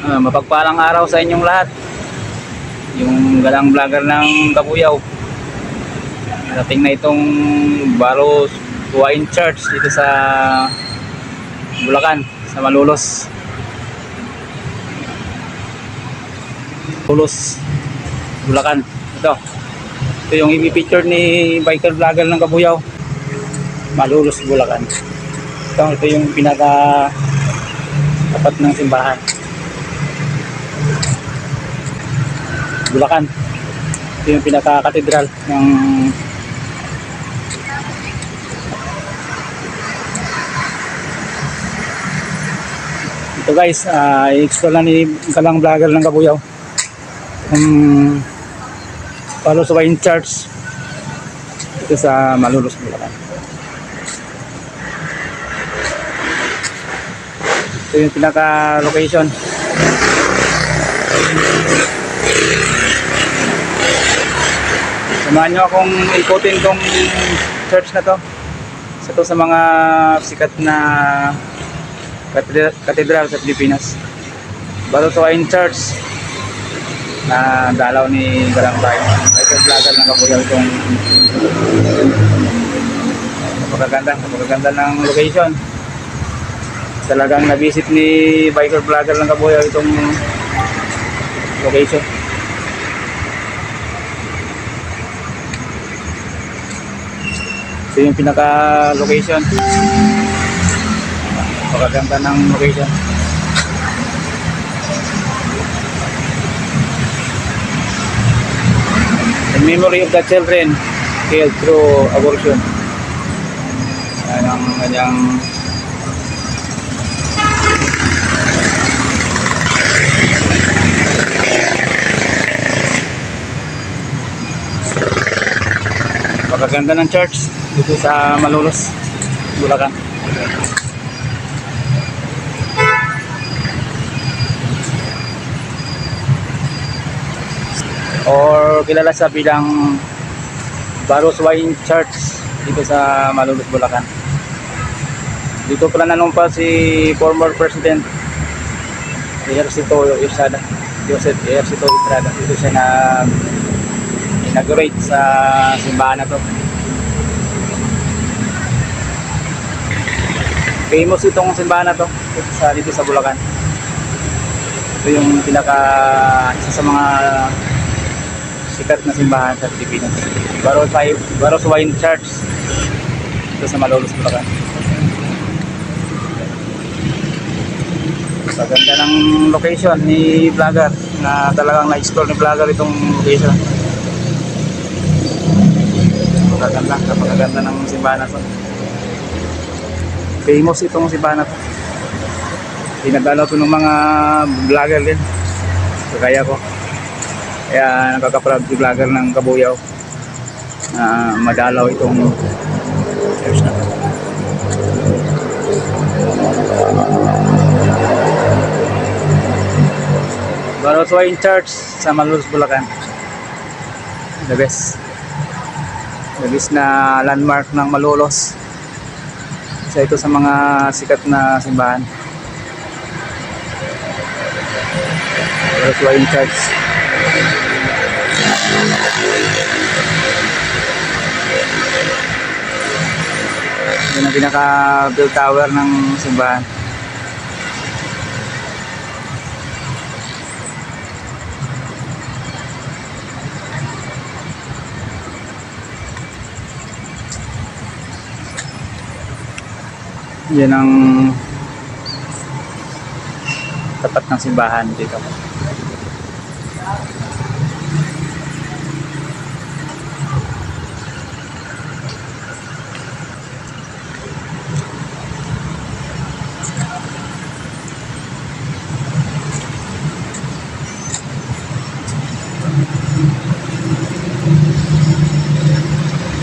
Mapagpalang araw sa inyong lahat. Yung galang vlogger ng Kabuyaw. Narating na itong Baros Wine Church dito sa Bulacan, sa Malolos. Malolos, Bulacan. Ito yung i-picture ni biker vlogger ng Kabuyaw. Malolos, Bulacan. Ito yung pinaka tapat ng simbahan. Bulacan. Ito yung pinaka-katedral ng ito guys, i-explore na ni kalang vlogger ng Kabuyaw Baros Wine Church ito sa Malolos, Bulacan. Ito yung pinaka-location. Samahan nyo akong ikutin tong church na to. Isa to sa mga sikat na katedral sa Pilipinas. Baros Wine Church na dalaw ni Galang biker vlogger ng Kabuyaw. Itong napakaganda ng location. Talagang na-visit ni biker vlogger ng Kabuyaw itong location. Ito yung pinaka-location. Napakaganda ng location. In memory of the children killed through abortion. Yan ang kanyang napakaganda ng church dito sa Malolos, Bulacan. Or kilala sa bilang Baros Wine Church dito sa Malolos, Bulacan. Dito pala nanumpa si former President Ejercito Estrada, Joseph Ejercito Estrada. Dito siya inaugurate sa simbahan na to. Famous itong simbahan na to dito sa Bulacan. Ito yung isa sa mga sikat na simbahan sa Pilipinas. Baros Wine Church dito sa Malolos, Bulacan. Maganda ng location ni vlogger na talagang na-explore ni vlogger itong location. Napakaganda ng simbahan na to. Famous itong simbahan na to. Pinagdalaw to ng mga vlogger din. Kaya ko. Kaya nakaka-proud si vlogger ng Kabuyaw na madalaw itong church na to. Baros Wine Church sa Malolos, Bulacan. The best na landmark ng Malolos. Isa ito sa mga sikat na simbahan. Baros Wine Church. Yan ang pinaka-bell tower ng simbahan. Yan ang tapat ng simbahan dito.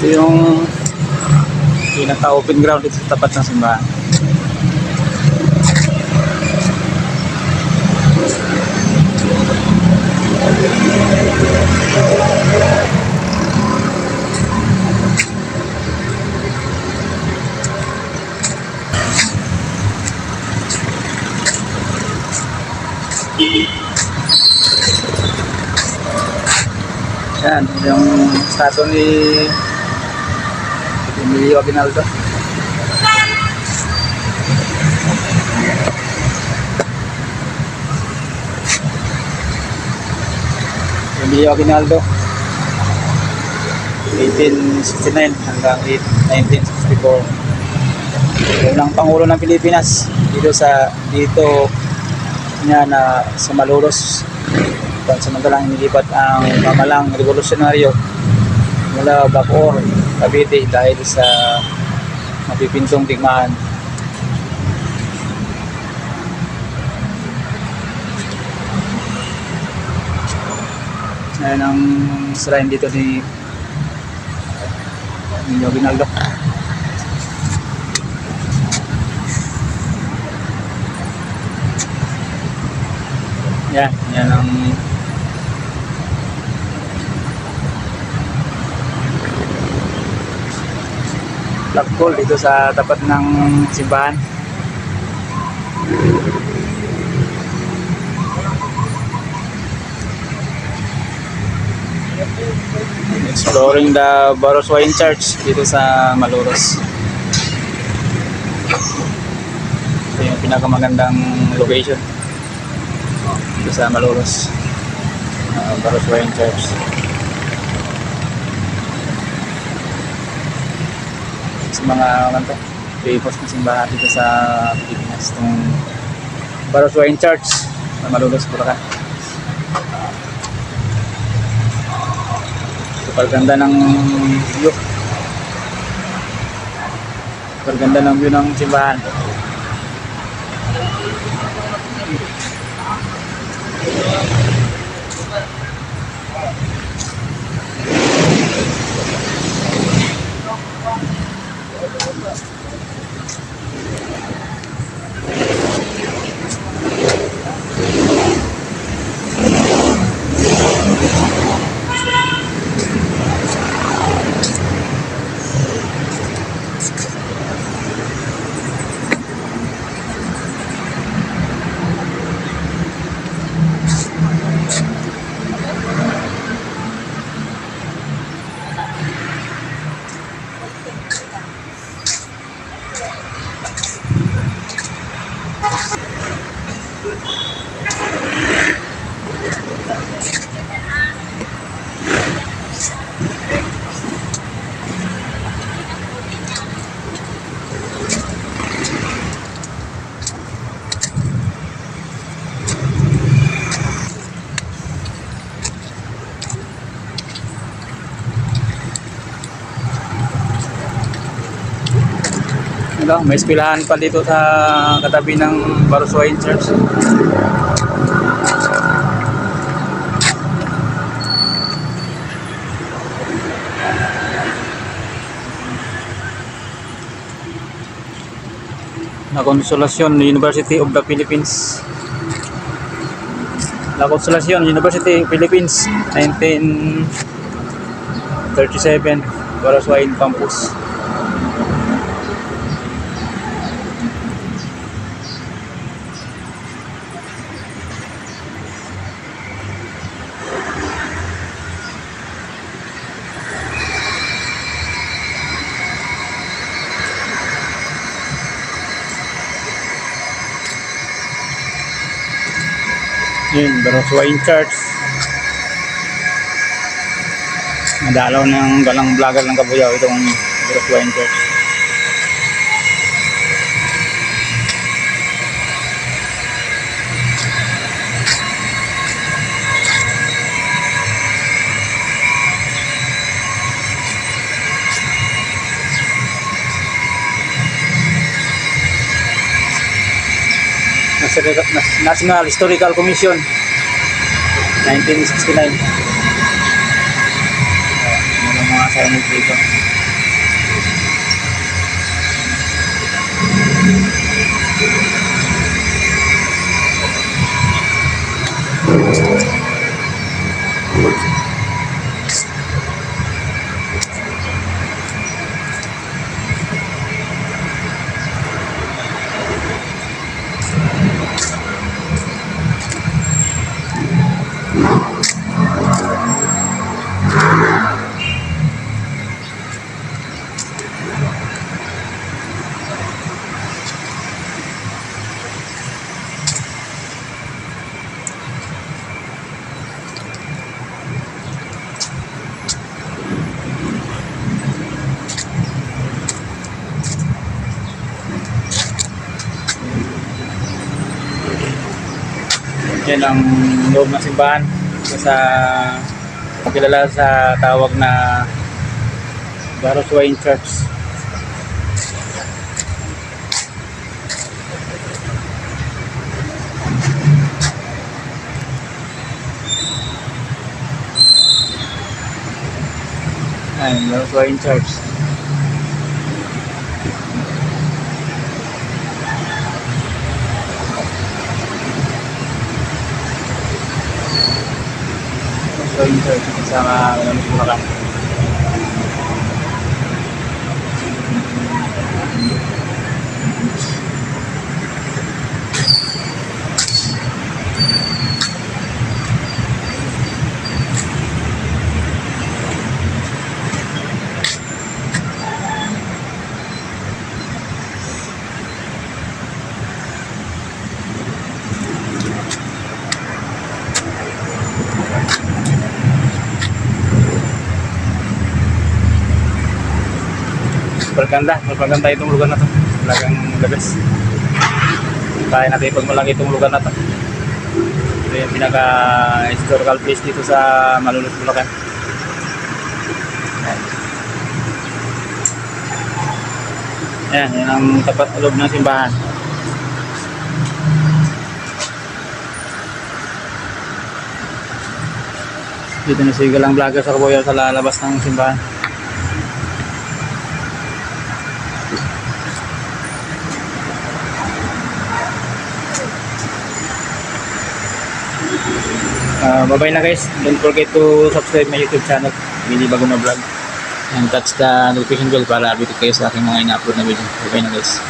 Ito yung pinaka-open ground dito sa tapat ng simbahan. Yan, yung statue ni Emilio Aguinaldo. Emilio Aguinaldo 1869 hanggang 1964. Unang Pangulo ng Pilipinas dito niya na sa Malolos. Pansamantalang nilipat ang pamalang revolusyonaryo mula Bacoor, Cavite dahil sa mapipintong digmaan. Ayan ang shrine dito ni Emilio Aguinaldo. Yan ang flagpole dito sa tapat ng simbahan. Exploring the Baroswain Church dito sa Malolos. Ito yung pinakamagandang location dito sa Malolos, Baroswain Church. Sa mga famous na simbahan dito sa Pilipinas, itong Baroswain Church sa Malolos, Bulacan. Paganda ng view. Paganda ng view ng simbahan. May eskwelahan pa dito sa katabi ng Baroswain Church. La Consolacion University of the Philippines. La Consolacion University Philippines, 1937, Baroswain Campus. Yun, Baroswain Church. Nadalaw ng galang vlogger ng Kabuyao itong Baroswain Church. National Historical Commission 1969. Mga signage dito. Yan ang loob ng simbahan. Sa kilala sa tawag na Baros Wine Church. Ayan, Baros Wine Church. Wine Church sa Bulacan. Super ganda itong lugar na to. Talagang the best. Kaya natin pag malaki itong lugar na to. Ito yung pinaka historical place dito sa Malolos, Bulacan. Ayan, yan ang tapat loob ng simbahan. Dito na si Galang Vlogger sa Kaboyal sa lalabas ng simbahan. Bye-bye na guys. Don't forget to subscribe my YouTube channel, Willie Baguma Vlog, and touch the notification bell para update kayo sa aking mga ina-upload na video. Bye-bye na guys.